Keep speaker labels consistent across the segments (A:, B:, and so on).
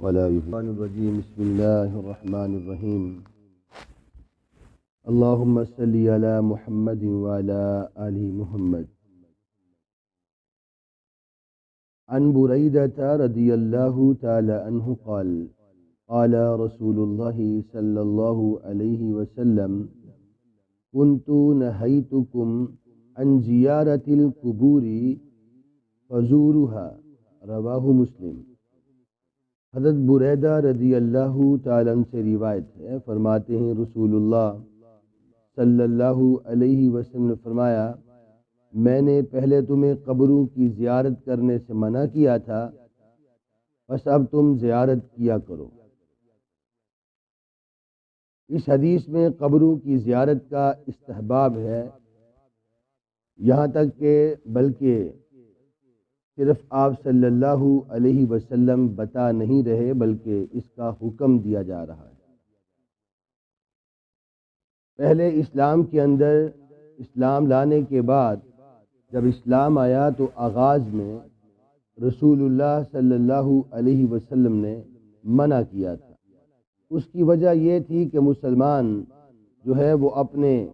A: ولا الرحمن الرجيم. بسم الله الرحمن الرحيم. اللهم صل على محمد وعلى آل محمد. عن بريدة رضي الله تعالى عنه قال قال رسول الله صلى الله عليه وسلم: كنت نهيتكم عن زيارة القبور فزورها. رواہ مسلم. حضرت بریدہ رضی اللہ تعالیٰ عنہ سے روایت ہے، فرماتے ہیں رسول اللہ صلی اللہ علیہ وسلم نے فرمایا: میں نے پہلے تمہیں قبروں کی زیارت کرنے سے منع کیا تھا، بس اب تم زیارت کیا کرو۔ اس حدیث میں قبروں کی زیارت کا استحباب ہے، یہاں تک کہ بلکہ صرف آپ صلی اللہ علیہ وسلم بتا نہیں رہے بلکہ اس کا حکم دیا جا رہا ہے۔ پہلے اسلام کے اندر، اسلام لانے کے بعد جب اسلام آیا تو آغاز میں رسول اللہ صلی اللہ علیہ وسلم نے منع کیا تھا۔ اس کی وجہ یہ تھی کہ مسلمان جو ہے وہ اپنے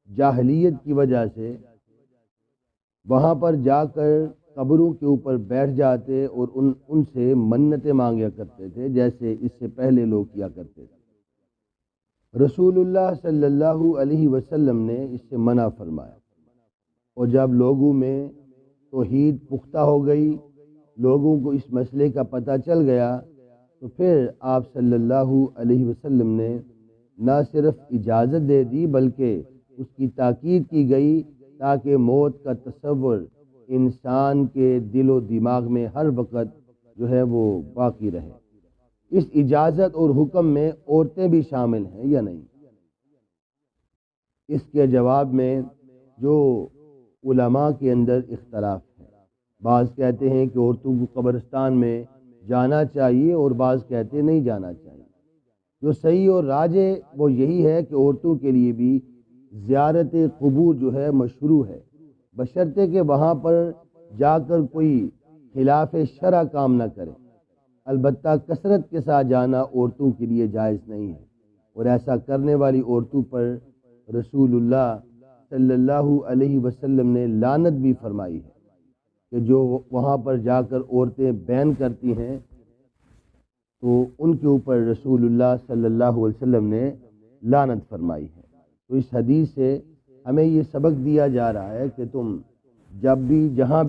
A: جاہلیت کی وجہ سے وہاں پر جا کر قبروں کے اوپر بیٹھ جاتے اور ان سے منتیں مانگیا کرتے تھے، جیسے اس سے پہلے لوگ کیا کرتے تھے۔ رسول اللہ صلی اللہ علیہ وسلم نے اس سے منع فرمایا، اور جب لوگوں میں توحید پختہ ہو گئی، لوگوں کو اس مسئلے کا پتہ چل گیا، تو پھر آپ صلی اللہ علیہ وسلم نے نہ صرف اجازت دے دی بلکہ اس کی تاکید کی گئی تاکہ موت کا تصور انسان کے دل و دماغ میں ہر وقت جو ہے وہ باقی رہے۔ اس اجازت اور حکم میں عورتیں بھی شامل ہیں یا نہیں؟ اس کے جواب میں جو علماء کے اندر اختلاف ہے، بعض کہتے ہیں کہ عورتوں کو قبرستان میں جانا چاہیے اور بعض کہتے ہیں نہیں جانا چاہیے۔ جو صحیح اور راجح وہ یہی ہے کہ عورتوں کے لیے بھی زیارت قبور جو ہے مشروع ہے، بشرطے کہ وہاں پر جا کر کوئی خلاف شرع کام نہ کرے۔ البتہ کثرت کے ساتھ جانا عورتوں کے لیے جائز نہیں ہے، اور ایسا کرنے والی عورتوں پر رسول اللہ صلی اللہ علیہ وسلم نے لعنت بھی فرمائی ہے کہ جو وہاں پر جا کر عورتیں بین کرتی ہیں تو ان کے اوپر رسول اللہ صلی اللہ علیہ وسلم نے لعنت فرمائی ہے۔ تو اس حدیث سے ہمیں یہ سبق دیا جا رہا ہے کہ تم جب بھی جہاں